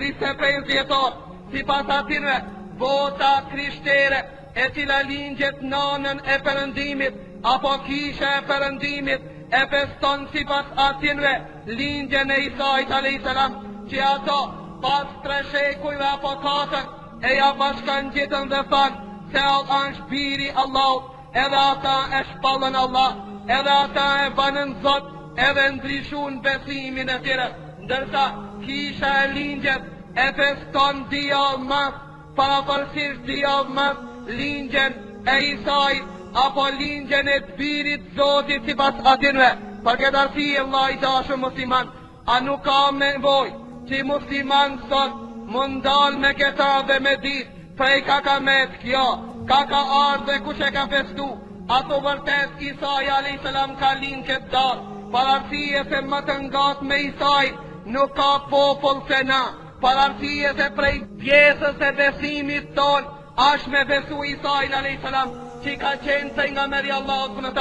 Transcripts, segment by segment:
deri se 5 vjetor, si pas atinve, bota krishtere, e cila lingjet nanën e Perëndimit, apo kisha e Perëndimit, e feston si pas atinve, lingjen e Isait a.s. që ato, pas 3 shekujve apo 4, e ja bashkan gjithën dhe thanë, se është biri Allah, edhe ata e shpallën Allah, edhe ata e banën Zot, edhe ndryshun besimin e tyre, ndërsa kisha e lingjet e feston dijavë mas, parapërsisht dijavë mas, lingjen e Isait, apo lingjen e të birit Zotit si pas atinve. Për këtë arsye vllai i dashur musliman, a nuk ka nevoj që musliman sot mund dal me këta dhe me ditë prej kakamet kjo, ka ardhe kush e ka festu, ato vërtet Isai a.s. ka linë këtë dalë, për arsye se më të ngat me Isai nuk ka popull se na, për arsye se prej pjesës e besimit ton, është me besu Isai a.s. që ka qenë se nga meri Allah s.w.t.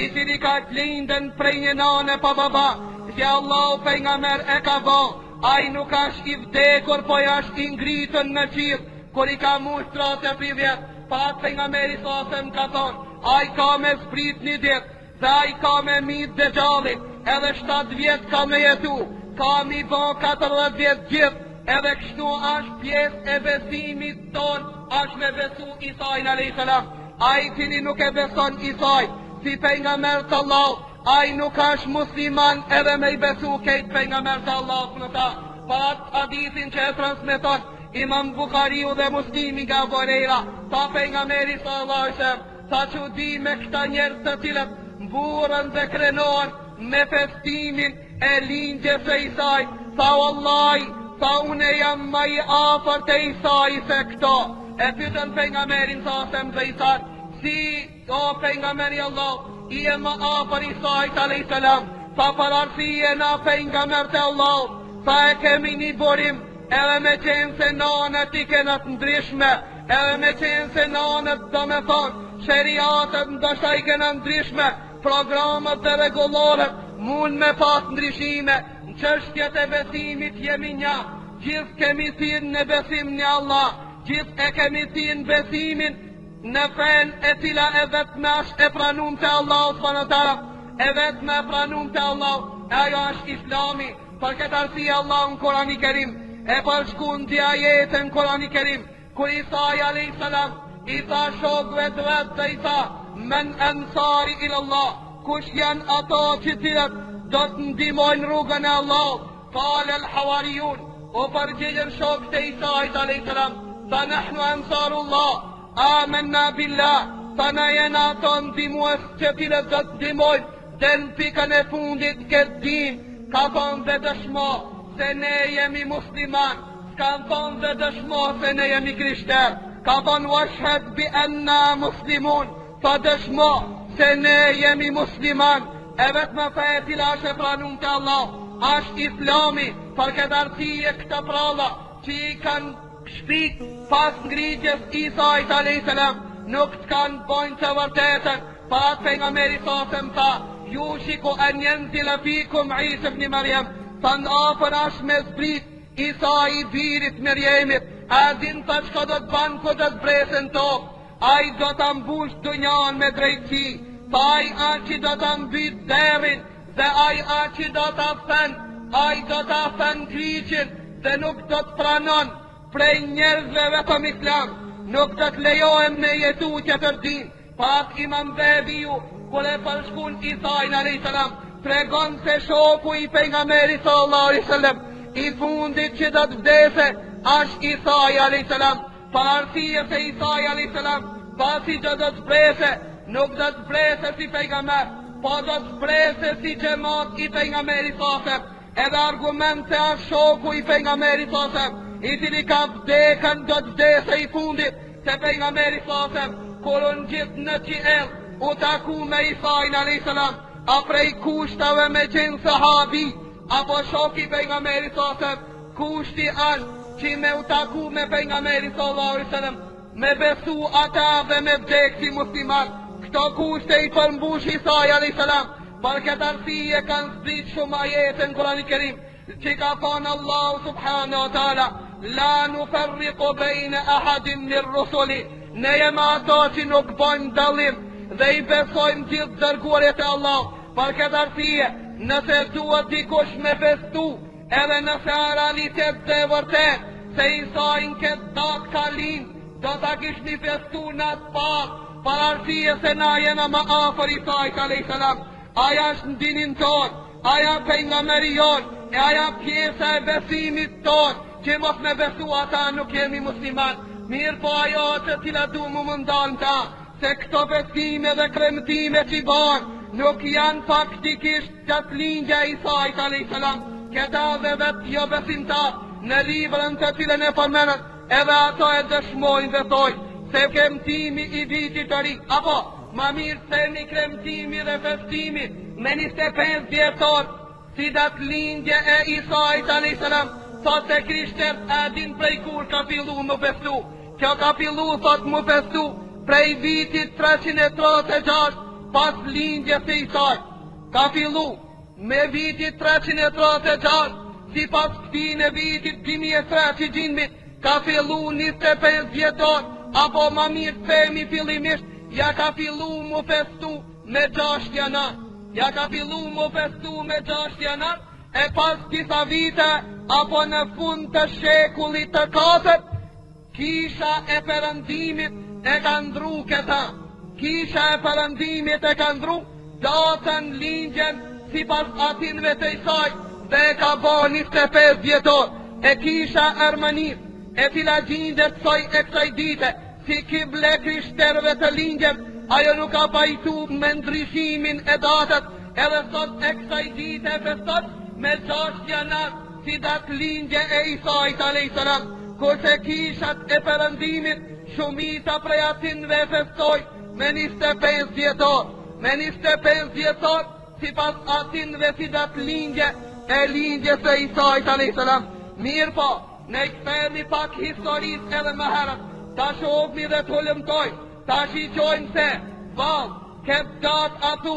I cili ka të lindën prej një nane pa baba, që Allah për nga mer e ka bo, a i nuk është i vdekur, po është i ngritën në qilë, kur i ka mushtra se pri vjetë, pas për nga meri sasem ka thonë, a i ka me sprit një dit, dhe a i ka me mit dhe gjallit, edhe 7 vjetë ka me jetu, ka mi bon 14 vjetë gjithë, edhe kështu është pjesë e besimit ton, është me besu Isai a.s. A i cili nuk e beson Isai, si pejgamber të Allah, a i nuk është musliman edhe me i besu kejt pejgamber të Allah. Për atë hadithin që e transmeton Imam Bukhariu dhe Muslimi nga Boreira, ta pejgamberi sallallahu alaihi wasallam, sa që di me këta njerëz të cilët mburën dhe krenohen me festimin e lindjes së Isait, sa wallahi, sa une jam më i afërt te Isai se këto. E pyetën pejgamberin sallallahu alaihi wasallam dhe Isait, si o pejgamberi Allah, i e më afër Isait alayhis salam, sa për arsye na pejgamber të Allah, sa e kemi një burim, edhe me qenë se nanët i kenat ndryshme, edhe me qenë se nanët do me thonë, sheriatët ndoshta i kenat ndryshme, programët dhe regulorët mund me pas ndryshime, në çështjet e besimit jemi një, gjithë kemi thinë në besim një Allah, gjithë e kemi thinë besimin në fen e cila e vetme është e pranum të Allah s.w.t. E vetme e pranum të Allah, e ajo është Islami. Për këtë arsye Allah në Kurani Kerim e përshkun di ajetën në Kurani Kerim, kur Isai a.s. i tha shokëve të vetë dhe i tha, men ansari ila Allah, kush janë ato që cilët do të ndihmojnë rrugën e Allah, qala al-hawariyun, o përgjigjën shokët e Isait a.s. Tha nahnu ansarullah, amanna billah, tha na jena ato ndihmues që cilët do të ndihmojnë dhe në pikën e fundit këtë din, ka thonë dhe dëshmo se ne jemi musliman, ka thonë dhe dëshmo se ne jemi krishter, ka thonë washhad bi anna muslimun, tha dëshmo se ne jemi musliman, e vetëm fe e cila është e pranum të Allah, është Islami. Për këtë arsye këta pralla që i kanë shpik pas ngritjes Isait a.s. nuk të kanë bojnë të vërtetën, për atë pejgamberi sasem tha, yushiku an yanzila fikum Isa ibn Maryam, thënë afër është me zbrit Isai birit Mërjemit, a din të çka do të banë ku do të bresen tokë, ai do të mbush dunjan me drejtësi, ai që do të mbyt derin, dhe ai që do të fen, ai do të fen kryqin, dhe nuk do të pranon prej njerëzve vetëm Islam, nuk do të lejohem me jetu që të din. Pas Imam Bebiu, kur e përshkun Isai a.s. tregon se shoku i pejgamberit sallallahu alaihi wasallam i fundit që do të vdese është Isai a.s. Për arsye se Isai a.s. pasi që do të brese, nuk do të brese si pejgamber, po do të brese si xhamat i pejgamberit sallallahu. Edhe argumente është shoku i pejgamberit sallallahu, i cili ka vdekën do të vdese i fundit, se pejgamberi sallallahu kur unë gjithë në qiell u taku me Isai a.s. a prej kushtave me qenë sahabi, apo shoki pejgamberi sallallahu, kushti është që me u taku me pejgamberi sallallahu, me besu ata dhe me vdek si musliman. Këto kushte i përmbush Isai a.s. Për këtë arsye kanë zbrit shumë ajete në Kurani Kerim, që ka thonë Allahu subhanahu wa taala, la nufarriqu bejna ahadin mir rusuli, ne jemi ato që nuk bojmë dallim dhe i besojmë gjithë dërguarit e Allah. Për këtë arsye, nëse duhet dikush me festu, edhe nëse a realitet dhe vërtet, se Isai në këtë datë ka lind, do ta kishni festu në atë parë, për arsye se na jena më afër Isait a.s. Aja është në dinin tonë, aja pejgamberi jonë, e aja pjesa e besimit tonë, që mos me besu ata nuk jemi musliman. Mirë po ajo të cila du mu mundon ta, se këto besime dhe kremtime që i banë, nuk janë faktikisht qatë lindja Isait a.s. Këta dhe vetë jo besimta, në librën të cilën e përmenën, edhe ato e dëshmojnë dhe thojnë, se kremtimi i vitit të ri, apo, ma mirë se një kremtimi dhe festimi, me 25 vjetor, si datë lindje e Isait a.s. Thot e krishtet adin prej kur ka fillu më festu. Kjo ka fillu, thot më festu, prej vitit 336 pas lindjes e Isait. Ka fillu me vitit 336, si pas këtine vitit 2300, ka fillu 25 vjetor, apo ma mirë themi fillimisht, ja ka fillu më festu me 6 janar. Ja ka fillu më festu me 6 janar, e pas disa vite, apo në fund të shekullit të 4, kisha e perëndimit e ka ndru këta. Kisha e perëndimit e ka ndru datën lindjen si pas atinve të Isait dhe e ka bo 25 vjetor. E kisha armanit e cila gjindet soj e kësaj dite si kible krishterve të lindjen, ajo nuk ka pajtu me ndryshimin e datët, edhe sot e kësaj dite e festot me 6 janar si datë lindje e Isait a.s. Kurse kishat e perëndimit shumita prej atinve e festoj me 25 vjetor. Me 25 vjetor si pas atinve si datë lindje e lindjes e Isait a.s. Mirë po, ne i kthehemi pak historisë edhe më herët, ta shohmi dhe të lëmtoj, ta shiqojmë se, valë, këtë datë atu,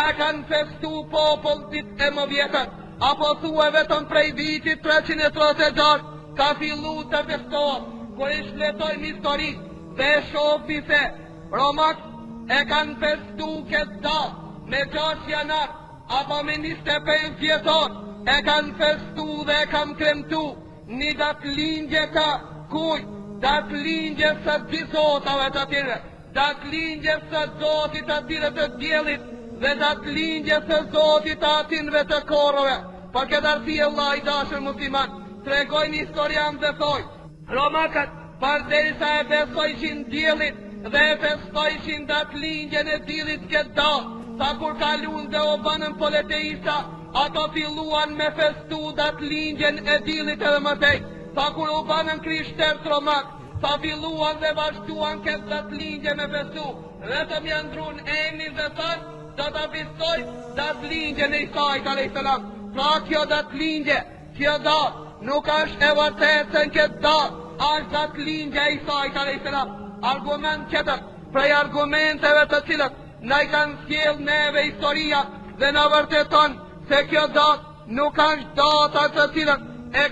e kanë festu populltit e më vjetët, apo thue vetëm prej vitit 336, ka fillu të festohet, kur i shletojmë historik, dhe shohmi se, Romak e kanë festu këtë datë, me 6 janar, apo me 25 vjetor, e kanë festu dhe e kanë kremtu, një datë lindje ka kuj, datë lindje së disotave të tjere, datë lindje së zotit të tjere të djelit, dhe datë lindje së zotit të atinve të korove. Për këtë arsye Allah i dashur musliman, tregojnë historian dhe thoj, Romakët përderisa e besojshin djelit dhe e festojshin datë lindjen e djelit këtë da, sa kur kalun dhe o banën politeista, ato filluan me festu datë lindjen e djelit edhe mëtej, sa kur u banën krishter të Romak, sa filluan dhe vazhduan këtë datë lindje me festu, vetëm janë drun emnin dhe thënë, do të festoj datë lindjen e Isait a.s. Pra kjo datë lindje, kjo datë, nuk është e vërtetë se në këtë datë, është datë lindje e Isait a.s. Argument qëtër, prej argumenteve të cilët, na i kanë sjell neve historia dhe na vërteton se kjo datë nuk është data të cilët e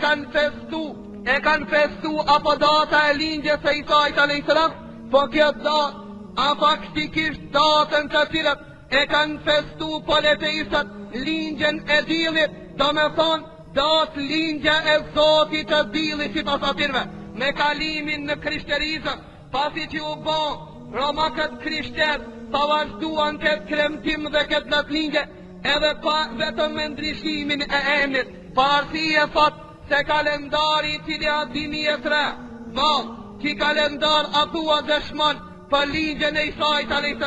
kanë festu apo data e lindjes së Isait a.s. Po kjo datë, a faktikisht datën të cilët e kanë festu politeistët lindjen e dilit, do me thonë datë lindja e Zotit të dilit si pas atirve, me kalimin në krishterizëm, pasi që u bon Romakët krishter, sa vazhduan këtë kremtim dhe këtë datë lindje, edhe pa vetëm me ndryshimin e emnit, pa arsye thot se kalendari cili a 2003, që kalendar atua dëshmon për lindjen e Isait a.s.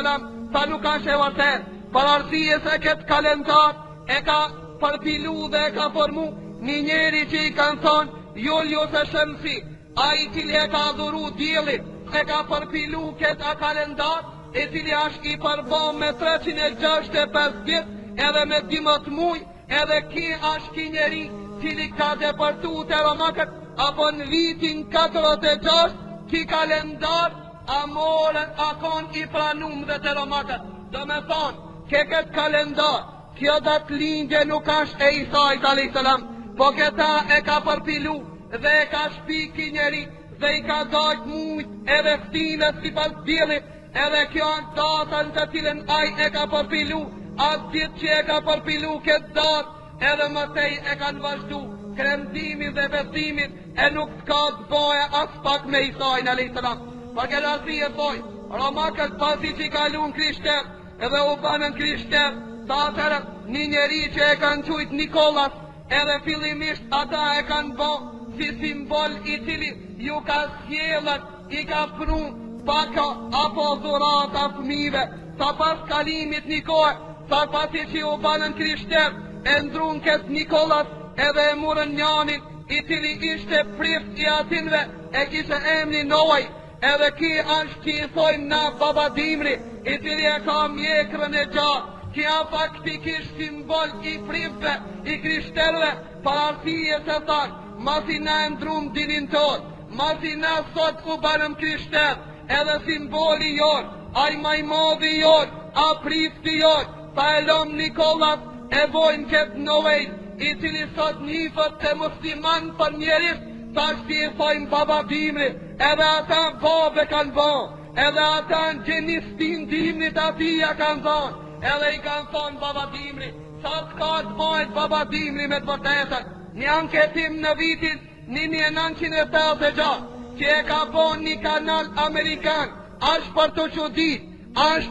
sa nuk është e vërtet, për arsye se këtë kalendar e ka përpilu dhe e ka formu një njeri që i kanë thonë Julius e Shemsi, a i cili e ka dhuru djelit, e ka përpilu këtë kalendar, e cili është i përbom me 365 vjet, edhe me 12 muj, edhe ki është ki njeri cili ka depërtu të Romakët, apo në vitin 46, ki kalendar, a morën akon i pranum dhe të Romakët. Do me thonë, ke këtë kalendar, kjo datë lindje nuk është e Isait a.s. po këta e ka përpilu dhe e ka shpiki njeri dhe i ka dojt mujt edhe stinës si pas dilit, edhe kjo në datën të cilën aj e ka përpilu, atë ditë që e ka përpilu këtë datë, edhe mëtej e kanë vazhdu kremtimin dhe besimit, e nuk s'ka të boja as pak me Isajnë a.s. Për këtë azi e thoj, Romakët pasi që i kalun krishter edhe u banën krishter, sa atërë një njeri që e kanë qujt Nikolas, edhe fillimisht ata e kanë bo si simbol i cili ju ka sjellët, i ka prun paka apo dhurata fëmijëve, sa pas kalimit një kohë, sa pasi që u banën krishter, e ndrun këtë Nikolas edhe e murën njanin, i cili ishte prift i atinve, e kishe emni Noaj, edhe ki është që i thojmë na Baba Dimri, i cili e ka mjekrën e gjatë, kja faktikisht simbol i priftve, i krishterve, parartije se thakë, masi na e ndrum dinin tonë, masi na sot u banëm krishter, edhe simboli jonë, aj majmodhi jonë, a prifti jonë, pa e lom Nikolas, e vojnë këtë Noej, i cili sot njifët të musliman për njerisht, ta shti i thojnë Baba Dimri, edhe ata babe kanë bon, edhe ata në gjenistin dimnit atia kanë thonë, edhe i kanë thonë Baba Dimri, sa s'ka të bojt Baba Dimri me të vërtetën. Një anketim në vitin 1986, që e ka bon një kanal Amerikan, ashtë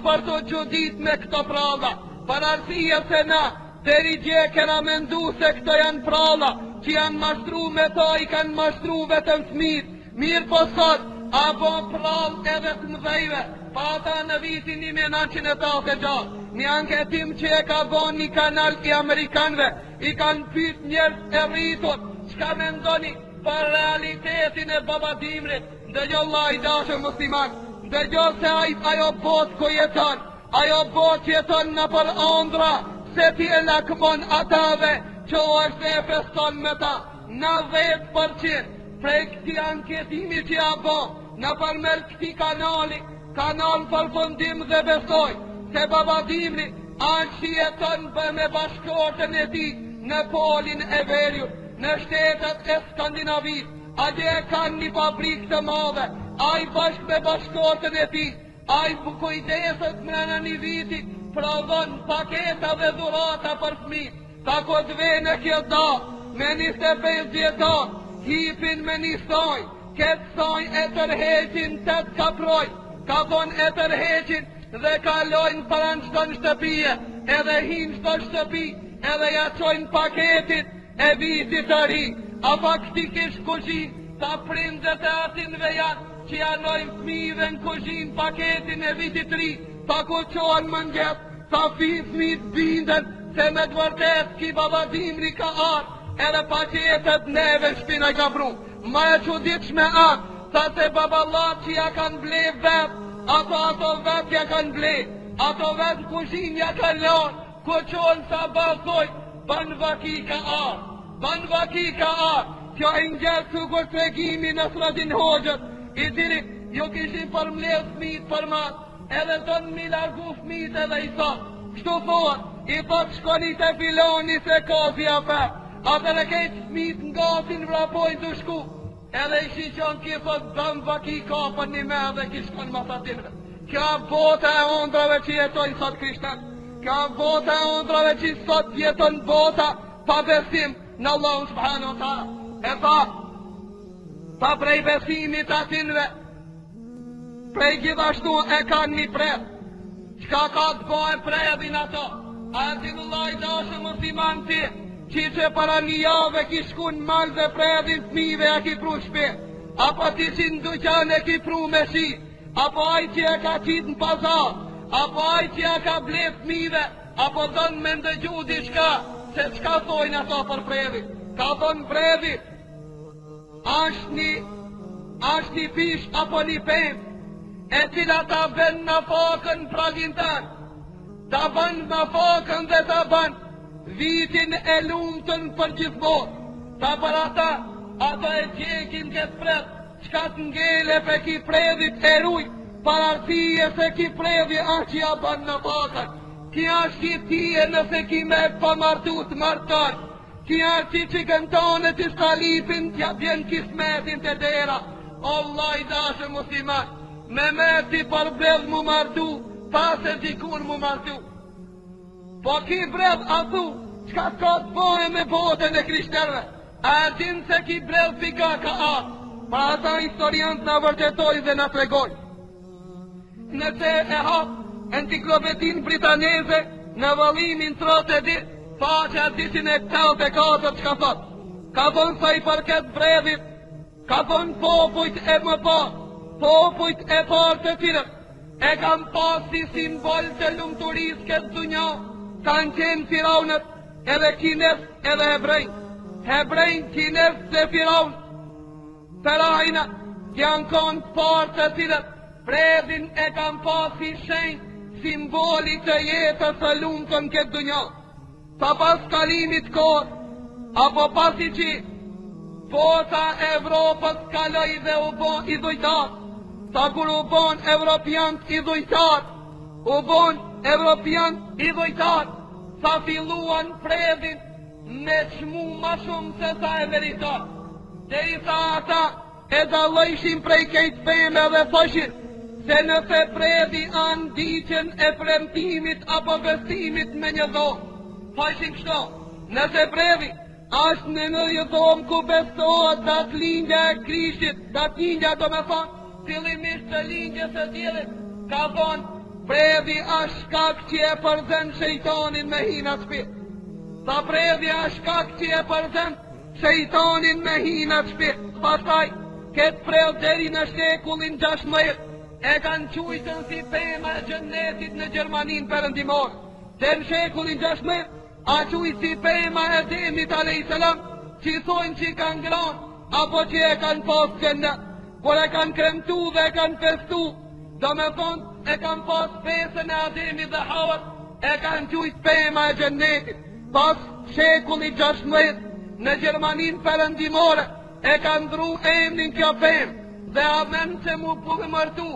për të qudit me këto pralla, për arsye se na, deri gje kena mendu se këto janë pralla, që janë mashtru me to, i kanë mashtru vetëm fëmijët, mirë po sot, a bon prall edhe të mëdhejve, pa ata në vitin 1986, një anketim që e ka bon një kanal i Amerikanve, i kanë pyet njerëz e rritur, çka mendoni për realitetin e Baba Dimrit, ndëgjo vllai dashur musliman, ndëgjo se ajo botë ku jeton, ajo botë jeton në për ëndra, se ti e lakmon atave që është e feston me ta, 90% prej këti anketimi që ja bo, në përmer këti kanal përfundim dhe besoj, se Baba Dimri është jeton me bashkotën e ti në polin e Veriut, në shtetet e Skandinavit, atje e kanë një fabrikë të madhe, a i bashkë me bashkotën e ti, a i kujdeset me në një viti, prodhon paketa dhe dhurata për fëmijë, ta ko të vene kjo da, me 25 vjetar, hipin me një soj, këtë soj e tërheqin të të kaproj, ka thon e tërheqin dhe kalojnë para në qdo në shtëpije, edhe hinë qdo shtëpi, edhe ja qojnë paketit e vitit të ri, a faktikisht kuzhin, ta prindet e atinve janë, që janojnë fëmijëve në kuzhin paketin e vitit të ri, ta ku qonë mëngjes, ta fëmijët binden, se me të vërtet ki Baba Dimri ka arë, edhe paketet neve në shpina i ka pru, ma e quditshme atë, sa se baballat që ja kanë ble vetë, ato vetë ja kanë ble, ato vetë në kuzhin ja kanë lorë, ku qonë sa basoj, banë vaki ka arë, kjo e njëllë të kur të regimi në Sradin Hoxhët, i cili jo kishin përmledh fëmijët për matë, edhe të në mi largu fëmijët edhe i sa, kështu thonë, i thot shkoni të filoni se kozi a fe, atër e kejtë fëmijët nga si në vrapojnë të shku, edhe i shiqon kje thot dëm vaki ka për një me edhe kishkon masatinve. Kjo bota e ondrave që jetojnë sot krishtet, kjo bota e ondrave që sot jeton bota pa besim në Allah subhanahu wa ta'ala. E ta prej besimit atinve, prej gjithashtu e kanë një pret, qka ka të bojë predhin ato, a e zinullaj dashë musliman ti, që para një jave ki shku në malë dhe predhin fmive a ki pru shpet, apo ti që në duqan e ki pru me shi, apo aj që e ka qitë në pazar, apo aj që e ka ble fmive, apo donë me ndëgju di shka, se qka thojnë ato për predhin, ka thonë predhin, ashtë një pish apo një pem, e cila ta ben në fakën pragin tanë, ta ban në fakën dhe ta ban vitin e lumëtën për gjithmon, ta për ata e gjekin këtë pret, qka të ngele pe ki predhit e ruj, parartije se ki predhi ashtë ja ban në fakën, ki ashtë ki tije nëse ki me pëmartu të martar, Ki arti që gëntone të skalipin, tja bjen kismetin të dera. Allah i dashë musliman, me merti për bredh mu martu, pas e dikun mu martu. Po ki bredh atu, qka ka të boje me botën e krishterve? A din se ki bredh pika ka atë? Pa ata historiant në vërtetoj dhe në tregoj. Nëse e hap Enciklopedin Britaneze në vëllimin 30 faqja 284 çka thot? Ka thonë sa i përket bredhit, ka thonë popujt e më parë, popujt e parë të cilët e kam pas si simbol të lumturisë këtë dunja, kanë qenë Firaunët, edhe Kines, edhe Hebrej, Kines dhe Firaun. Ferajna janë konë parë të cilët bredhin e kam pas si shenjë, simboli të jetës së lumtën këtë dunja. Sa pas kalimit kohë, apo pasi që bota Evropës kaloj dhe u bon i dhujtar, sa kur u bon Evropian i dhujtar, u bon Evropian i dhujtar, sa filluan bredhin me qmu ma shumë se sa e veritar, dhe i sa ata e dalojshin prej kejt peme dhe thoshin, se nëse bredhi anë diqen e premtimit apo bestimit me një dhomë, thoshin kështo, nëse bredhi ashtë në një dhomë ku bestohet datë lindja e Krishtit, datë lindja do me thonë, fillimisht të lindjes e djelit, ka thonë, bredhi ashtë shkak që e përzen shejtanin me hina shpit. Sa bredhi ashtë shkak që e përzen shejtanin me hina shpit. Pastaj, këtë bredh deri në shekullin 16, e kanë qujtën si pema e gjennetit në Gjermanin perëndimor. Dhe në shekullin 16, a qujtë si pema e Demit a.s. që thonë që i kanë granë, apo që e kanë pas gjennet. Por e kanë kremtu dhe e kanë festu, do me thonë e kanë pas pesën e Ademit dhe Havat, e kanë qujtë pema e gjennetit. Pas shekulli 16, në Gjermanin perëndimore, e kanë dru emnin kjo pemë, dhe amen që mu përmërtu,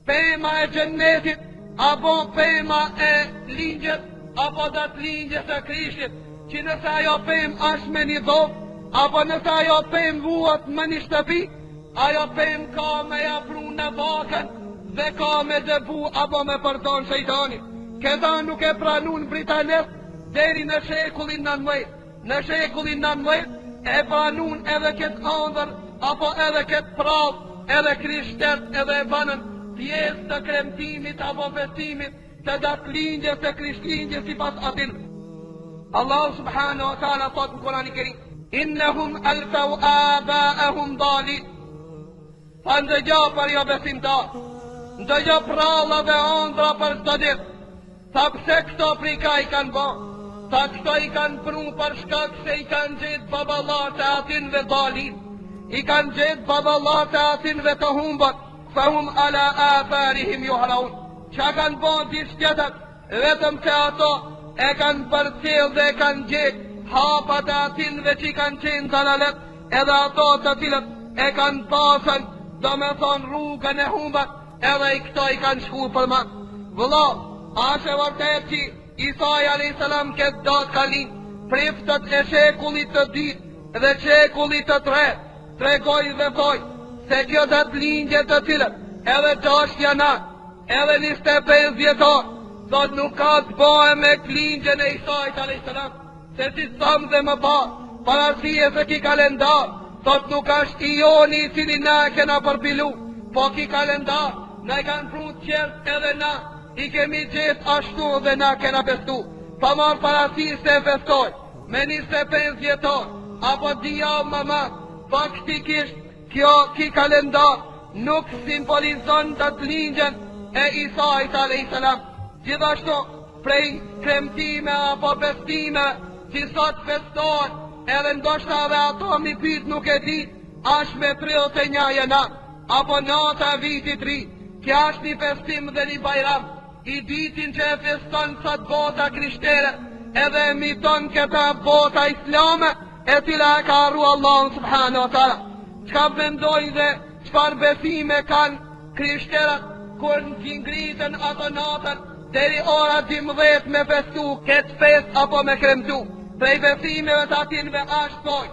pema e gjennetit, apo pema e lingjet, apo datë lingjet e Krishtit, që nëse ajo pemë ashtë me një dhovë, apo nëse ajo pemë vuat me një shtëpi, ajo pemë ka me japru në bakën, dhe ka me dëbu apo me përdon shejtanit. Këta nuk e pranun Britanes deri në shekullin 19. Në shekullin 19 e pranun edhe këtë andër, apo edhe këtë prallë, edhe krishtet edhe e banën pjesë të kremtimit apo festimit të datë lindjes e krishtlindjes si pas atin. Allah subhanahu wa ta'ala thot në Kurani Kerim, innehum alfau abaahum dalin. Pa ndëgja për jo besimtar, ndëgja pralla dhe andra për së të ditë, sa pse këto prika i kanë bo, sa këto i kanë pru për shkak se i kanë gjithë baballat e atinve dalin, i kanë gjithë baballat e atinve të humbët, fa hum ala afarihim juhraun, që kanë bo disë tjetët, vetëm se ato e kanë përcil dhe e kanë gjithë hapat e atinve që i kanë qenë zalalet, edhe ato të cilët e kanë pasën, do me thonë rrugën e humbët, edhe i këto i kanë shku për ma. Vëllo, ashe vërtet që Isai a.s. këtë datë kalin, priftët e shekullit të 2 dhe shekullit të 3, tregoj dhe thoj, se kjo datë lindje të cilët, edhe 6 janar, edhe 25 vjetar, thot nuk ka të bëhe me lindjen e Isait a.s. Se si samë dhe më parë, parasije se ki kalendar, thot nuk ashtë i joni i cili na e kena përpilu, po ki kalendar, na i kanë pru qërët edhe na, i kemi gjithë ashtu dhe na kena festu. Pa marë parasije se festoj, me 25 vjetor, apo dhja më matë, faktikisht kjo ki kalendar nuk simbolizon të të lindjen e Isait a.s. Gjithashtu, prej kremtime apo festime, që sot festohet, edhe ndoshta dhe ato mi pyt nuk e dit, ashtë me 31 janar, apo nata vitit ri, kja është një festim dhe një bajram, i ditin që e feston sot bota krishtere, edhe miton këta bota islame, e cila e ka arru Allah subhanahu wa ta'ala. Qka vendojnë dhe qfar besime kanë krishterat, kur në qingritën ato natën, deri ora 12 me festu këtë fest apo me kremtu. prej besimeve të atinve ashtoj,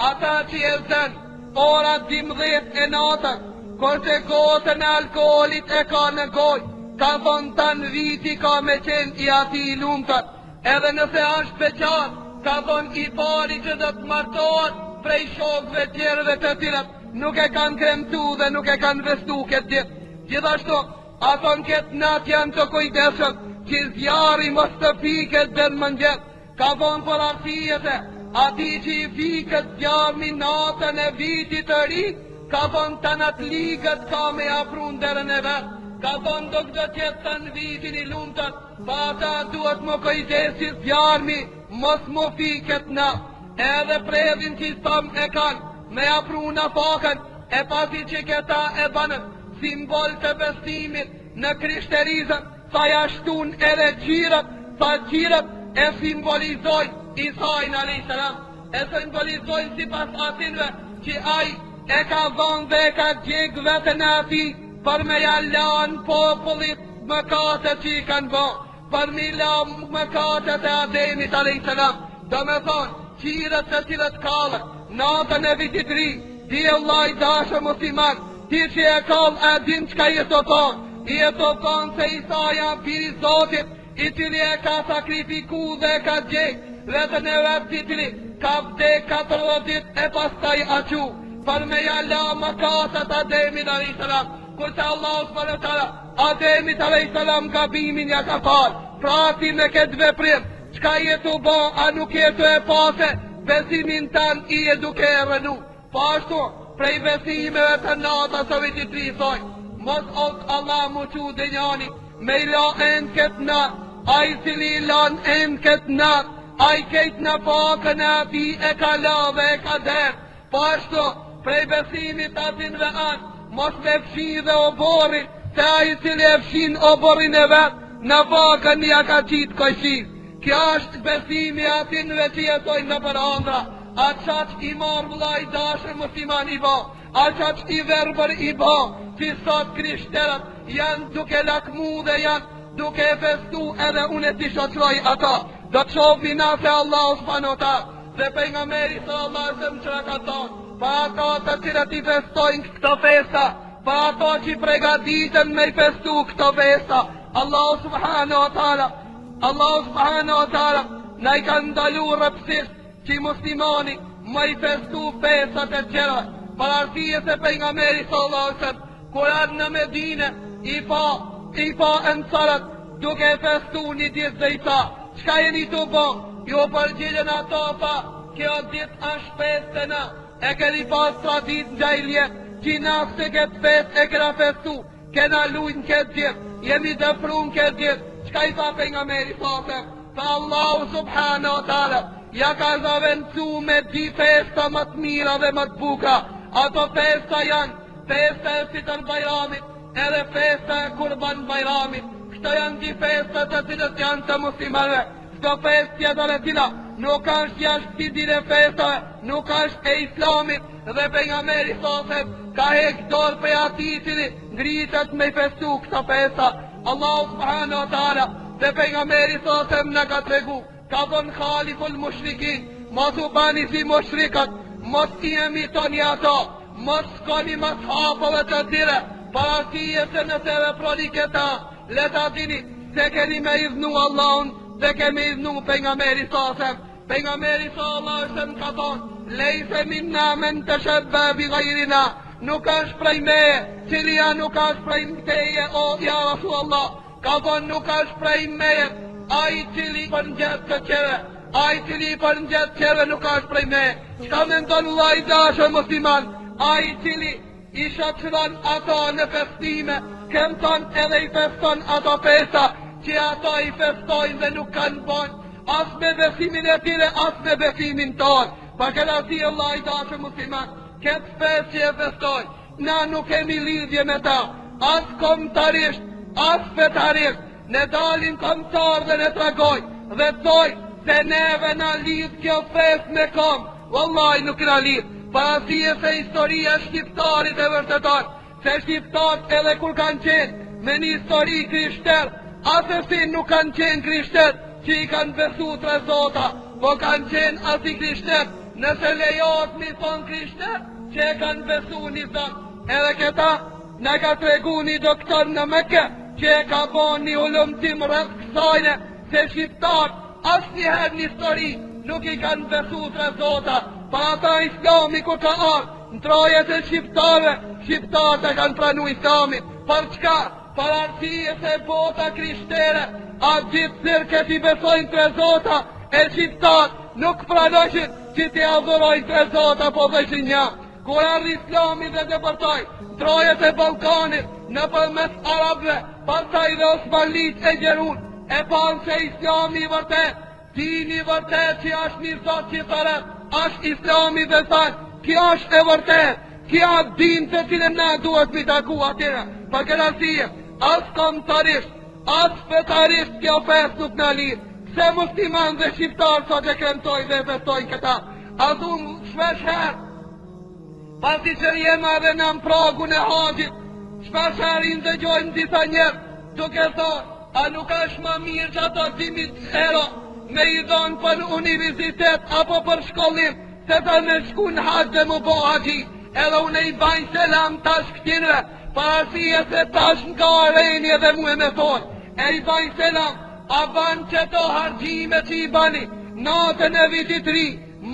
ata që e zën, ora 12 e natën, kurse gotën e alkoolit e ka në goj, ka thonë tanë viti ka me qenë i ati i lumëtër, edhe nëse është beqar, ka thonë i pari që do të martohet prej shokëve tjerëve të tjiret, nuk e kanë kremtu dhe nuk e kanë vestu këtë ditë. Gjithashtu, aton këtë natë janë të kujdesëm, që zjari mos të fiket dhe në mëngjes, ka thonë për arsijete, ati që i fiket zjarmi natën e vitit të ri, ka thonë të natë ligët ka me afrun dherën e vetë, ka thonë do këtë qëtë të në vitin i lumëtët, pa ata duhet më kujdesi zjarmi, mos më fiket na, edhe predhin që i thëm e kanë, me afru në fakën, e pasi që këta e banën, simbol të bestimit në krishterizën, sa jashtun edhe gjirët, sa gjirët e simbolizojnë Isajnë a.s. e simbolizojnë si pas atinve që aj e ka dhonë dhe e ka gjegë vetën e ati për me jallanë popullit mëkatët që i kanë bo, për me lanë mëkatët e Ademit a.s. Do me thonë, qirët të cilët kalët, natën e vitit ri, di Allah i dashë musliman, ti që e kallë e din qka i të thonë, i e të thonë se Isaja piri Zotit, i cili e ka sakrifiku dhe e ka gjegë, vetën e vetë titili, ka vdek 40 dit e pastaj aqu, për me jalla mëkatët Ademit a.s. Kurse Allah s.w.t. Ademit a.s. gabimin ja ka falë, prati me këtë veprim, qka jetu bo, a nuk jetu e pase, besimin tan i e duke e rënu. Pashtu, prej besimeve të nata së vitit risoj, mos ok Allah mu qu dënjani, me i la enë këtë natë, a i cili lan enë këtë natë, a i kejtë në pakën e ati e ka la dhe e ka derë. Pashtu, prej besimit atinve anë, mos me fshin dhe oborin, se a i cili e fshin oborin e vetë, në pakën ja ka qitë këshin. Kja është besimi atinve që jetojnë në për andra, a qaq i marë vla i dashër musliman i ba, a qaq i verbër i ba, që sot krishterët janë duke lakmu dhe janë duke festu edhe unë t'i shoqroj ata. Do të shohmi na se Allah s.w.t. dhe pejgamberi sallallahu alaihi wasallam ka thonë, pa ata të cilët i festojnë këto festa, pa ata që pregaditen me i festu këto festa, Allah subhanahu wa taala na i ka ndalu rëpsisht që muslimani me i festu festat e tjera, për arsye se pejgamberi sallallahu alaihi wasallam kur ardhi në Medinë i pa ensarët duke festu një ditë dhe i tha, qka jeni të bo? Jo përgjilën ato pa, kjo dit është feste na, e keni pas tradit në gjajlje, që nasë të këtë fest e këra festu, kena lujnë këtë dit, jemi dëfrun këtë dit, qka i tha pejgamberi sasem? Tha Allahu subhanahu wa taala, ja ka zavendësu me di festa më të mira dhe më të buka, ato festa janë, festa e Fitr Bajramit, edhe festa e Kurban Bajramit, këto janë di festa të cilët janë të muslimanëve. Këto fest tjetër e tila nuk është jashtë dire festave, nuk është e islamit, dhe pejgamberi sasem ka hek dorë për ati cili ngritet me festu këto festa. Allahu subhanahu wa taala dhe pejgamberi sasem në ka tregu, ka thonë khaliful mushrikin, mos u bani si mushrikat, mos i emitoni ato, mos skoni mas hapove të tire, para tije se nëse veproni këta, leta dini se keni me idhnu Allahun dhe kemi idhnu pejgamberi sasem. Pejgamberi sallallahu alaihi wasallam ka thonë, lejse minna men të shëbbe bi gajrina, nuk është prej meje, cilia nuk është prej teje, o ja Rasulullah, ka thonë nuk është prej meje, a i cili për në gjithë të qeve, a i cili për në gjithë qeve nuk është prej meje. Qka me ndonë Allah i dashë musliman, a i cili i shoqëron ato në festime, këmëton edhe i feston ato festa, që ato i festojnë dhe nuk kanë bon, as me besimin e tire, as me besimin tonë. Pa këta si Allah i dashë musliman, këtë fest që e festojnë, na nuk kemi lidhje me ta, as komtarisht, as fetarisht, ne dalin komtar dhe ne tragoj, dhe toj, se neve na lidh kjo fest me kom, wallahi nuk na lidh, pa si e se historia shqiptarit e vërtetar, se shqiptarit edhe kur kanë qenë, me një histori krishter, asesin nuk kanë qenë krishter, që i kanë besu tre zota, po kanë qenë ati krishtet, nëse lejot mi thonë krishtet, që e kanë besu një zonë. Edhe këta, ne ka tregu një doktor në Mekë, që e ka bon një ullumtim rreth kësajne, se shqiptarë, asë njëherë një histori, nuk i kanë besu tre zota, pa ata islami ku ka arë, në trojet e shqiptarët e kanë pranu islami, për çka? Për arsye se bota krishtere, atë gjithë cirket i besojnë tre zota, e shqiptarët nuk pranojshin që t'i adhurojnë tre zota, po dheshin një. Kur ardhi islami dhe depërtoj, trojet e Balkanit, në përmes arabëve, pastaj dhe Osmanlit e Gjerun, e panë se islami i vërtet, dini i vërtet që është një zot që të rrët, është islami dhe thajt, kjo është e vërtet, kjo din të cilën ne duhet mi taku atyre, për këtë arsye, as komtarisht, as fetarisht kjo fest nuk në lidh, se musliman dhe shqiptar sa që kremtoj dhe festojnë këta, as unë shpesh herë, pasi që rjema dhe në pragun e haqit, shpesh herë i ndëgjojnë disa njerë, duke thonë, a nuk është ma mirë që ato 10.000 euro me i dhonë për universitet apo për shkollim, se ta me shku në haqë dhe mu bo haqi, edhe unë i bajnë selam tash këtinve, parasia se tash nga areni edhe mu e me thonë, e i bajnë selam, a banë që to hargjime që i bani, natën e vitit ri,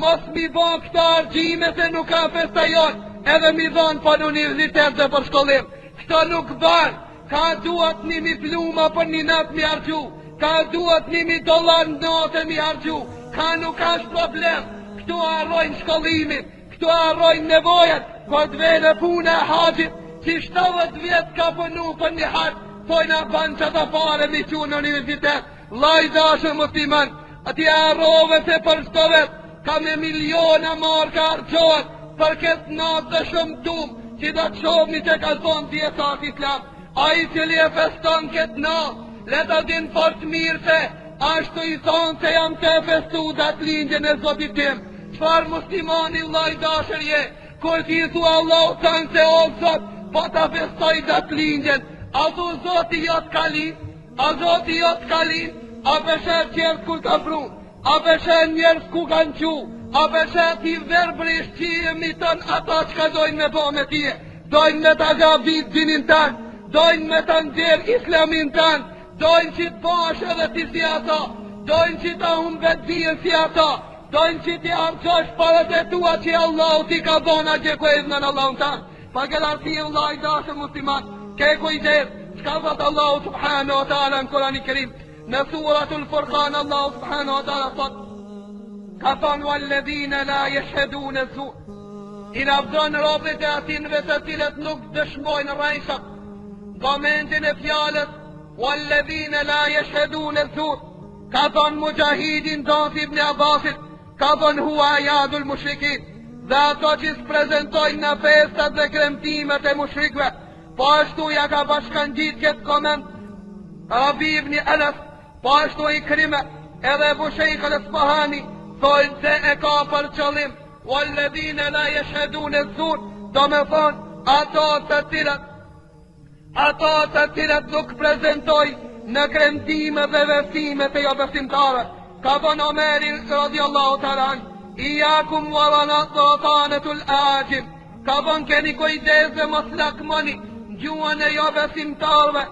mos mi bo këta hargjime se nuk ka festa jonë, edhe mi dhonë për universitet dhe për shkollim, këto nuk banë, ka duat 1.000 pluma për një natë mi hargju, ka duat 1.000 dollar në natë mi hargju, ka nuk ashtë problem, këtu arrojnë shkollimin, këtu arrojnë nevojët, për të vene punë e haqit, që 70 vjetë ka pënu për një haqë, pojna banë që të pare mi që në universitet, lajdashë musliman, ati arrove se për shtovet, ka me miliona marka arqohet, për këtë natë dhe shumë tumë, që da të shumë që ka thonë djetat islam, a i cili e feston këtë natë, leta din fort mirë se, ashtu i thonë se jam të festu datë lindjen e zotit tim, qfar muslimani lajdashër je, kur ti thua Allah tanë se o zot, po ta festoj datë lindjen, a thu zoti jotë kalin, a zoti jotë kalin, a beshet qërës kur ka pru, a beshet njerës ku kanë qu, a beshet i verbrisht që i emiton ata që ka dojnë me bo me tije, dojnë me ta gavit dinin tanë, dojnë me ta ndjerë islamin tanë, dojnë që të bash edhe ti si ata, dojnë që ta humbet dhjen si ata, dojnë që ti arqosh parët e tua që Allah ti ka dhona që ku e dhënën Allah në tanë, pa këtë arsinë Allah i dashë muslimat, ke kujdes, qka dhëtë Allah subhanahu wa ta'ala në Kurani Kerim, në suratul Furqan Allah subhanahu wa ta'ala thot, ka thonë walledhine la jeshedu në zu, i nabdonë robit e atinve të cilët nuk dëshmojnë rajshët, momentin e fjallës, walledhine la jeshedu në zu, ka thonë mujahidin Dhansi ibn Abbasit, ka thonë hua ajadul mushrikit, dhe ato që së prezentojnë në festat dhe kremtimet e mushrikve, po ashtu ja ka bashkan gjitë këtë koment, Rabi ibn Anas, po ashtu i Krime, edhe Bushejk al-Asbahani, thojnë se e ka për qëllim, walledhine la jeshedu në zur, do me thonë, ato të cilat nuk prezentoj në kremtime dhe vestime të jo besimtare, ka thonë Omeri radiallahu taran, i jakum walanatul ajim, ka thonë keni kujdes dhe mos lakmoni, gjuën e jo besimtarve,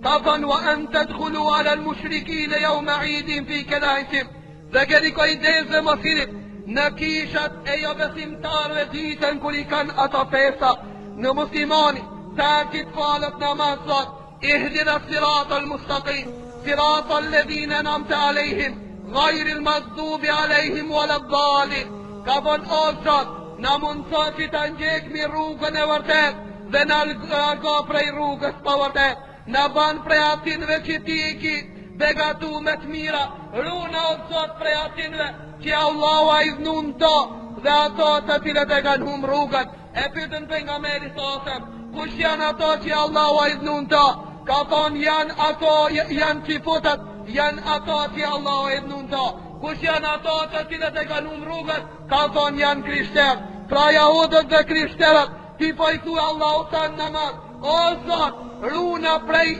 ka thonë wa an tadkhulu ala al-mushrikine jo me idin fi kelajsim, dhe keni kujdes dhe mos hirit në kishat e jo besimtarve ditën kër i kanë ato festa në muslimani, sa kitë falët namazat, ihdina sirata al-mustaqim, sirata alledhine namte alejhim, غير المغضوب عليهم ولا الضالين, ka thonë o Zot, na mundëso që të ndjekmi rrugën e vërtet dhe na largo prej rrugës pa vërtet, na ban prej atinve që ti i ki begatu me të mira, runa o Zot prej atinve që Allahu a iznun to dhe ato të cilët e kanë hum rrugën, e pytën për nga meri sosem, kush janë ato që Allahu a iznun to, ka thonë janë ato, janë qifutat, janë ato që Allah e dhënën to, kush janë ato të cilët e kanë rrugët, ka thonë janë krishterët, pra jahudët dhe krishterët, ti po i thu Allah u tanë namaz, o Zot, runa prej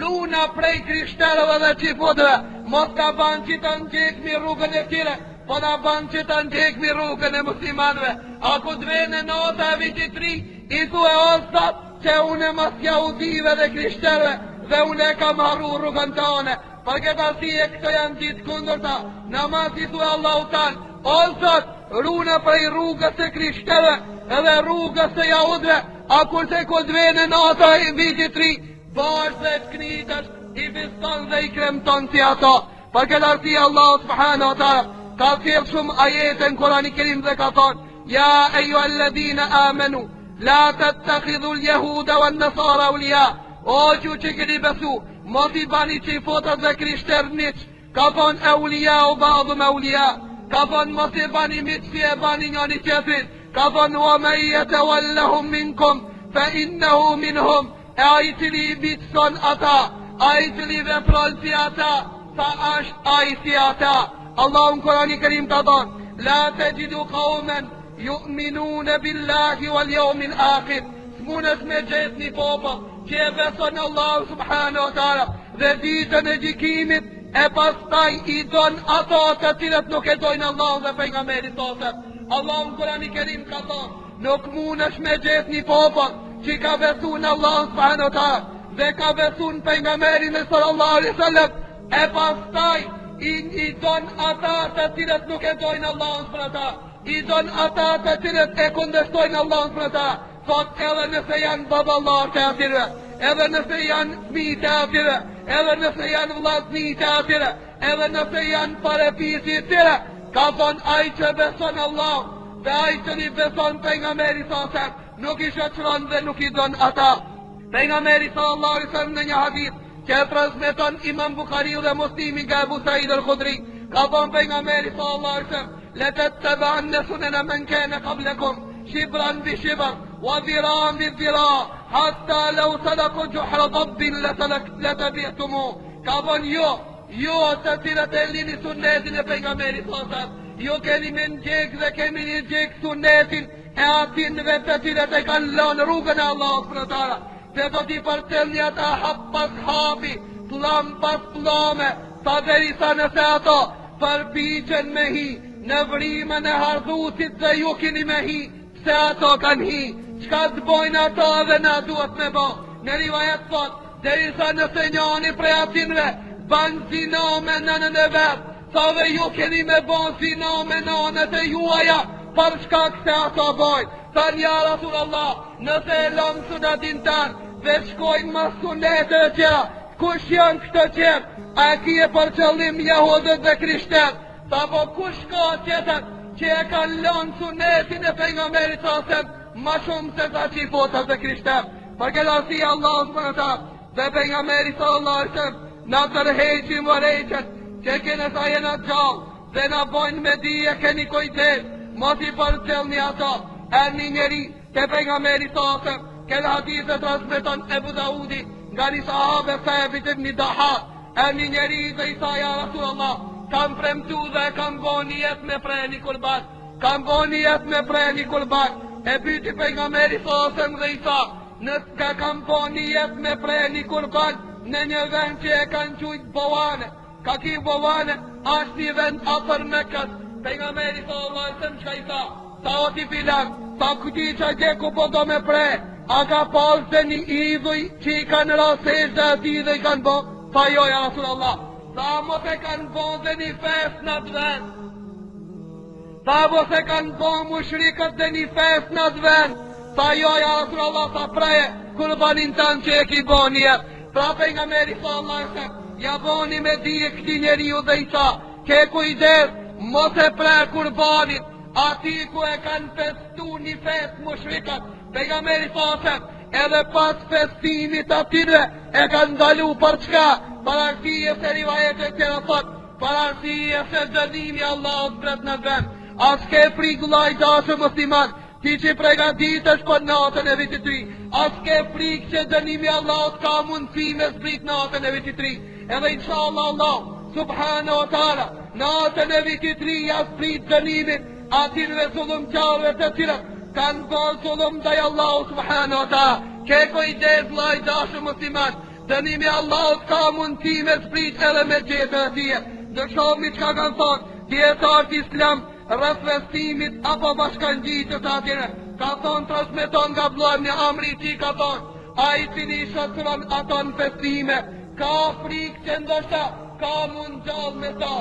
runa prej krishterëve dhe qifutëve, mos ka ban që të ndjekmi rrugën e tjere, po na ban që të ndjekmi rrugën e muslimanve. A ku të vene nota e vitit 3, i thue o Zot që une mas jahudive dhe krishterëve, dhe une kam harru rrugën tone. Për këtë arsye këto janë ditë kundërta. Namaz i thue Allahu taala, o Zot, runa prej rrugës e krishterëve edhe rrugës e jahudëve, a kurse ku të vene nota e vitit 3, bash dhe të knitësh, i fiston dhe i kremton si ato. Për këtë arsye Allah subhanahu wa taala ka thirrë shumë ajete në Kur'anin e Kerim dhe ka thonë: Ja eyyuhalladhina amanu la tattakhidhu al-yahuda wan-nasara awliya. O ju që keni besu, mos i bani çifotët dhe krishterët, ka thonë awliya u ba'dhum awliya. Ka thonë mos i bani miqsi e bani njëri tjetrin. Ka thonë wa man yatawallahum minkum fa innahu minhum. E ai cili i bitson ata, ai cili vepron si ata, sa është ai si ata. Allahu në Kur'anin e Kerim ka thonë: La tajidu qauman yu'minuna billahi wal yawmil akhir. S'munës me gjetë një popull që e beson Allahu subhanahu wa taala dhe ditën e gjykimit, e pastaj i don ato të cilët nuk e dojnë Allahu dhe pejgamberin tonë. Allahu në Kur'anin e Kerim ka thonë: Nuk munësh me gjetë një popull që ka besu në Allah subhanahu wa taala dhe ka besu në pejgamberin sallallahu alaihi wasallam, e pastaj i don ata të cilët nuk e dojnë Allah subhanahu wa taala, i don ata të cilët e kundërshtojnë Allah subhanahu wa taala. Thot edhe nëse janë baballar të atyre, edhe nëse janë fëmijë të atyre, edhe nëse janë vllazni të atyre, edhe nëse janë parepisi të tyre, ka thonë ai që beson Allah dhe ai që i beson pejgamberit sa nuk i shoqëron dhe nuk i don ata. Pejgamberi sallallahu alaihi wasallam në një hadith që e transmeton Imam Buhariu dhe Muslimi nga Abu Sa'id al-Khudri, ka thonë pejgamberi sallallahu alaihi wasallam: La tattabi'anna sunana man kana qablakum shibran bi shibr wa dhiran bi dhira hatta law salaku juhra dabbin latabi'tumu. Ka thonë jo të cilët e lini sunnetin e pejgamberit sallallahu alaihi wasallam, jo keni me ndjek dhe kemi një ndjek sunnetin e atinve të cilët e kanë lënë rrugën e Allahut subhanahu wa taala. Se do t'i përcjellni ata hap pas hapi, pllom pas pllome, sa derisa nëse ato përpiqen me hi në vrimën e hardhusit dhe ju keni me hi, pse ato kanë hi, çka të bojnë ato dhe na duhet me bo. Në rivajet thot, derisa nëse njani prej atinve ban zina me nënën e vet, sa dhe ju keni me bon zina me nënët e juaja, për shkak se ato bojnë. Than ja Rasulullah, nëse e lëmë sunatin tanë dhe shkojnë ma sunetë e tjera, kush janë këtë tjerë? A ki e për qëllim jahudët dhe krishterët? Tha po kush ka tjetër që e kanë lënë sunetin e pejgamberit sasem ma shumë se sa qifotët dhe krishterët? Për këtë arsye Allah subhanahu wa taala dhe pejgamberi sallallahu alaihi wasallam na tërheqin vërejqet që kene sa jena gjallë dhe na bojnë me dije, keni kujdes, mos i përcjellni ato. E një njeri të pejgamberi sasem, këtë hadith e transmeton Ebu Daudi nga një sahabe Thabit ibn Dahak. E një njeri dhe i tha: Ja Rasulullah, kam premtu dhe kam bo një jetë me prej një kurban, kam bo një jetë me prej një kurban. E byti pejgamberi sasem dhe i tha: Nëska kam bo një jetë me prej një kurban në një vend që e kanë qujtë Bovane. Ka ki Bovane ashtë një vend afër Mekës. Pejgamberi sallallahu alaihi wasallam çka i tha? Sa o ti filan, sa këti që gjeku po do me prej, a ka pas dhe një idhuj që i kanë rasesh dhe ati dhe i kanë bo? Sa jo, ja Rasulullah, sa mos e kanë bo dhe një fest në të vend, sa mos e kanë bo mushrikët dhe një fest në të vend, sa jo, ja Rasulullah, sa preje, kurbanin tanë që e ki bo njerë. Pra pejgamberi sallallahu alaihi wasallam, ja boni me dije këti njeriu dhe i tha: Ke kujdes, mos e prej kurbanit ati ku e kanë festu një fest mushrikët. Pejgamberi sasem edhe pas festimit atyre e kanë ndalu për çka? Për arsye se rivajetet tjera thot, për arsye se dënimi Allahut bret në vend. As ke frikë vllai dashur musliman, ti që pregaditesh për natën e vitit 3, as ke frikë që dënimi Allahut ka mundësi me zbrit natën e vitit 3. Edhe inshallah Allah subhanahu wa taala natën e vitit 3 ja zbrit dënimin atyre zullumqarëve të cilët kanë bërë zullum ndaj Allahu subhanahu wa taala. Ke kujdes vllai dashur musliman, dënimi Allahut ka mundësi me zbrit edhe me gjetën e tije. Dhe shohmi çka kanë thonë dietarët islam rreth festimit apo bashkangjitjes të atyre. Ka thonë transmeton nga vllai në Amerikë, ka thonë ai i cili shoqëron ato në festime ka frikë që ndoshta ka mund gjallë me ta.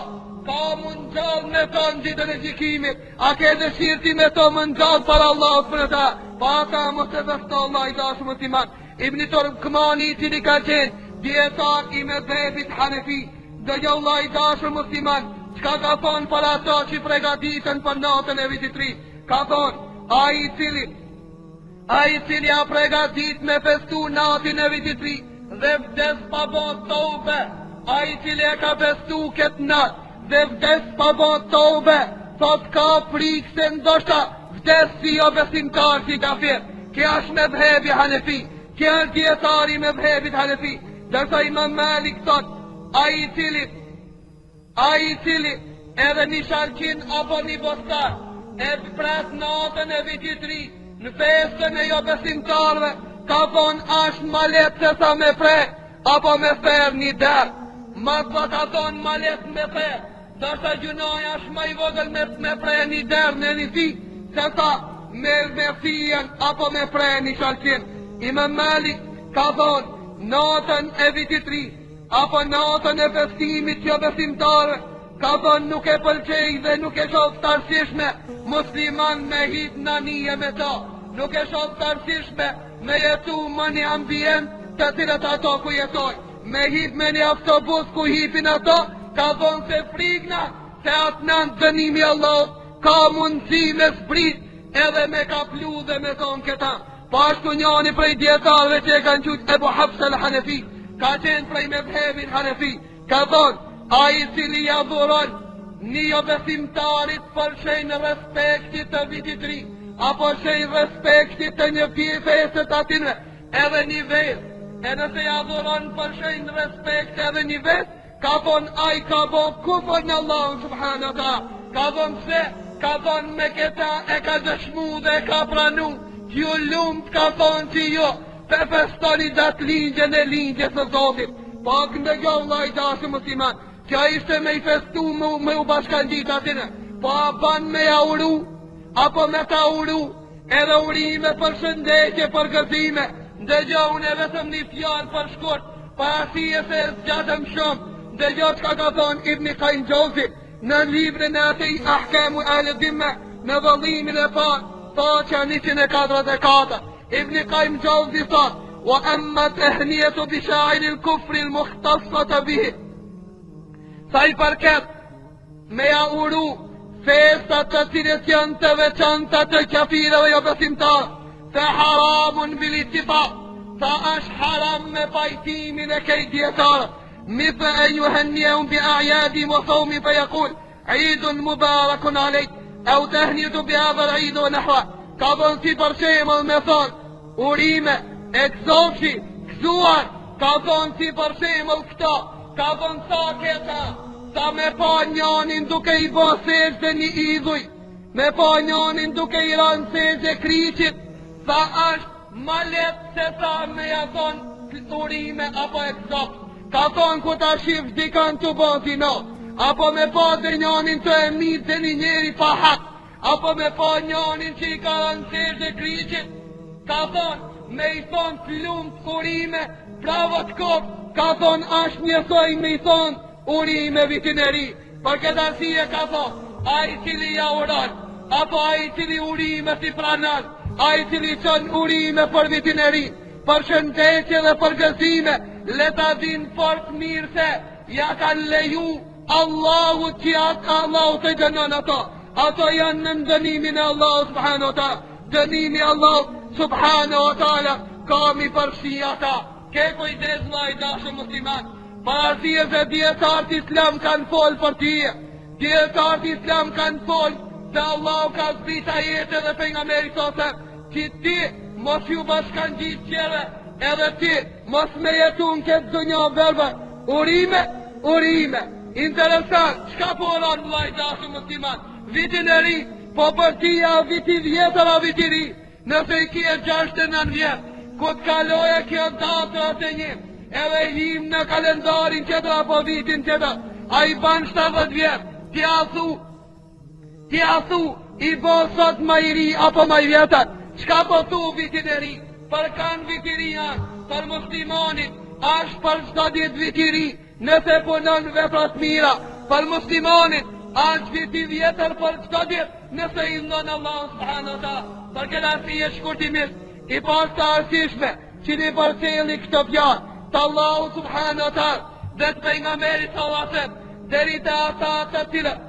Ka mund gjallë me ta në ditën e gjykimit. A ke dëshirë ti me to mund gjallë para Allahut për ta? Pa ta mos e vështo Allah i dashur musliman. Ibn Turkmani i cili ka qenë dietar i mezhebit Hanefi, dhe jo Allah i dashur musliman, çka ka thonë për ato që përgatiten për natën e vitit ri? Ka thonë ai i cili a përgatit me festu natën e vitit ri dhe vdes pa bon tobe, ai i cili e ka festu këtë natë dhe vdes pa bon tobe, thot ka frikë se ndoshta vdes si jo besimtar si kafir. Kja është me vhebi Hanefi, kja është djetari me vhebit Hanefi. Dërsa Imam Malik thot ai i cili edhe një shalkin apo një bostar e pres natën e vitit ri në festën e jo besimtarve, ka thonë ashtë ma letë se sa me pre apo me fer një der. Ma sa ka thonë ma letë me fer, dërsa gjunaj ashtë ma i vogël me pre një der në një fi, se sa me fien apo me pre një shalkin. Imam Malik ka thonë natën e vitit ri apo natën e festimit jo besimtarve, ka thonë nuk e pëlqej dhe nuk e shoh të arsishme musliman me hip në nije me ta, nuk e shoh të arsishme me jetu më një ambient të cilët ato ku jetoj, me hip me një autobus ku hipin ato, ka thonë se frikna se atë nënë dënimi Allah ka mundësi me zbrit edhe me kaplu dhe me thonë këta. Pashtu njani prej djetarve që e kanë qut Ebu Hafs al-Hanefi, ka qenë prej me vhebin Hanefi, ka thonë a i cili ja dhuron një jo besimtarit për shenjë respektit të vitit ri, apo shenjë respektit të një fesët atinve, edhe një ves, e nëse ja dhuron për shenjë respekt edhe një ves, ka thonë a i ka bo kufër në Allah subhanahu ta, ka thonë se, ka thonë me këta e ka dëshmu dhe e ka pranu, ju lumt ka thonë që jo, pe festoni datë lindjen e lindjes në Zotit, pak në gjo Allah i dashur musliman, që ishte me i festu me u bashkangjit atine, po a ban me ja uru, apo me ta uru, edhe urime për shëndetje, për gëzime, dhe gjo unë e vetëm një fjallë për shkurt, pa asije se zgjatëm shumë, dhe gjo që ka thonë Ibn Qayyim Jauzi, në librin e ati Ahkamu Ahli Dhimme, në vëllimin e parë, Faqja 144, Ibn Qayyim Jauzi thot, wa amma tahniyetu bi sha'ir al-kufr al-mukhtassata bihi. Sa i përket me ja uru festat të cilët janë të veçanta të kafirëve jo besimtar, se haramun bil ittifaq, sa është haram me pajtimin e këtij dietar, مثل أن يهنئهم بأعيادهم وصوم فيقول عيد مبارك عليك أو تهنئة بهذا العيد ونحوه. Ka dhënë si për shembull me thonë urime, ekzofshi, gëzuar, ka dhënë si për shembull këta, ka dhënë sa këta, sa me pa njanin duke i bo sejtë një idhuj, me pa njanin duke i ranë sejtë kriqit, sa është ma letë se sa me ja thonë urime apo ekzoft. Ka thonë ku ta shif dikan të boti no, apo me pa dhe njanin të emit dhe një njeri pa hak, apo me pa njanin që i ka rënësesh dhe kriqit, ka thonë me i thonë të lumë të urime, bravo të kopë, ka thonë ashtë njësoj me i thonë urime vitin e ri, për këtë arsye ka thonë, a i cili ja uran, apo a i cili urime si pranan, a i cili qënë urime për vitin e ri, për shëndetje dhe për gëzime, leta din fort mirë se ja kanë leju Allahu që atë Allahu të gjenon ato janë në dënimin e Allahu subhanahu wa ta'ala, dënimi Allahu subhanahu wa ta'ala kami përfshi ata. Ke kujdes vllai dashur musliman, parazia dhe dietarët islam kanë fol për tije, dietarët islam kanë fol se Allahu ka zbrit ajete dhe pejgamberi thotë që ti mos ju bashkangjit qere, edhe ti mos me jetu në këtë dënja verbe, urime, interesant, qka po oran vllai dashur musliman, vitin e ri, po për tia viti vjetër a viti ri, nëse i kje 69 vjetë, ku të kaloja kjo datë atë një, edhe him në kalendarin qëtër apo vitin qëtër, a i ban 70 vjetë, tja thu, i bo sot ma i ri apo ma i vjetër, qka po thu vitin e ri, për kanë vitiria, për muslimonit, ashtë për çdo ditë viti ri, nëse punon veprat mira, për muslimonit, ashtë viti vjetër për çdo ditë, nëse i ndon Allah subhanahu wa taala. Për këtë arsye shkurtimisht, i pas të arsishme, që një përcjeli këtë fjalë, të Allahu subhanahu wa taala, dhe të pejgamberit sallallahu alaihi wasallam, deri te ata të cilët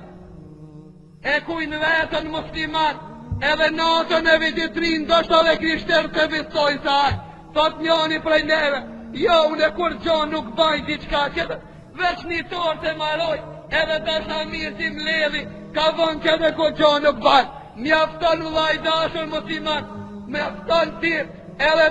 e kujnë vetën musliman, edhe natën e vititrin, ndoshta dhe krishterë të bestojnë se ai, thot njoni prej neve, jo, unë kur gjon nuk baj diçka tjetër, veç një torë të maroj, edhe të mirë si mledhi, ka vonë që edhe kur gjon nuk baj, mjafton vllai dashur musliman, mjafton ti, edhe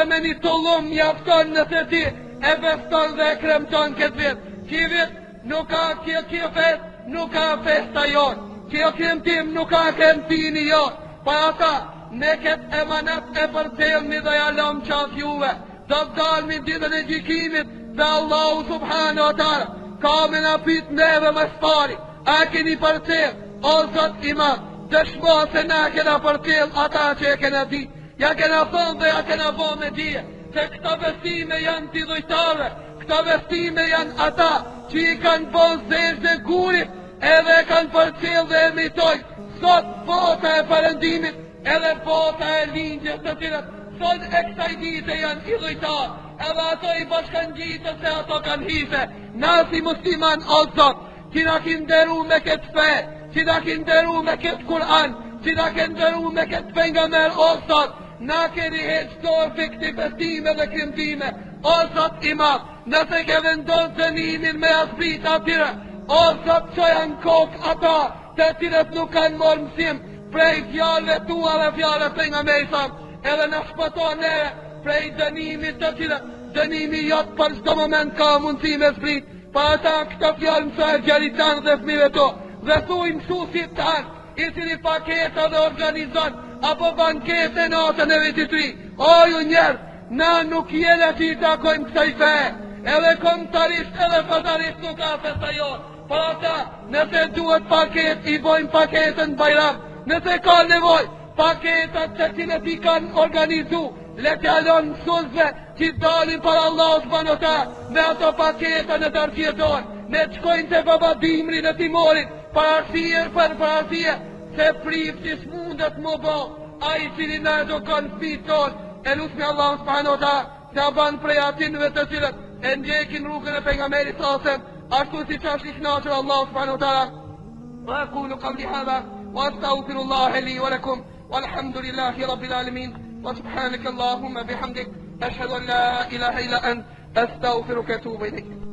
me një tullum mjafton nëse ti, e beston dhe e kremton këtë vit, që vit nuk ka kjo fest, nuk ka festa jonë, kjo kremtim nuk ka kremtini jonë, pa ata, ne këtë emanat e përtelmi dhe jalom qatë juve, do të dalmi ditën e gjikimit dhe Allahu subhanahu wa taala ka me na pyet neve më spari, a keni përcjell o Zot imam, dëshmo se na kena përcjell ata që e kena di, ja kena thonë dhe ja kena bo me dije, se këto vestime janë t'i dhujtare, këto vestime janë ata që i kanë bo zezë dhe gurit, edhe kanë përcjell dhe emitojnë, sot bota e Perëndimit, edhe bota e lindjes të cilat sot e kësaj dite janë i dhujtar, edhe ato i bashkan gjitë se ato kanë hise, na si musliman o Zot, që na ki nderu me këtë fe, që na ki nderu me këtë Kur'an, që na ki nderu me këtë pejgamber o Zot, na keni heq dorë për këti bestime dhe kremtime, o Zot imam, nëse ke vendon zënimin me asbrit atyre, o Zot që janë kokë ata, të cilët nuk kanë morë mësim, prej fjallëve tua dhe fjallëve pejgamberit sa, edhe në shpëton neve prej dënimit të cilët, dënimi jotë për çdo moment ka mundësi me zbrit, pa ata këtë fjallë mësa e gjerit tanë dhe fmive to, dhe thuj mësusit tanë, i cili paketa dhe organizon, apo bankete natën e vitit ri, o ju njerë, na nuk jene që i takojmë kësaj fe, edhe komtarisht edhe fatarisht nuk ka festa jonë, pa ata, nëse duhet paket, i bojmë paketën bajram, nëse ka nevoj, paketat që cilët i kanë organizu, le t'jalon mësuzve që dalin për Allah subhanahu wa taala me ato paketa në të arqjeton, me qkojnë të babadimri në timorit, për arsije, se prif që s'mundet më bo, a i cili na edukon fëmijët tonë, e lusmi Allah subhanahu wa taala, se aban prej atinve të cilët, e ndjekin rrugën e pejgamberit sallallahu alaihi wasallam, ashtu si qash i knaqër Allah subhanahu wa taala. Wa aqulu qawli hadha, wa astaghfirullaha li wa lakum, والحمد لله رب العالمين وسبحانك اللهم بحمدك أشهد أن لا إله إلا أنت أستغفرك وأتوب إليك.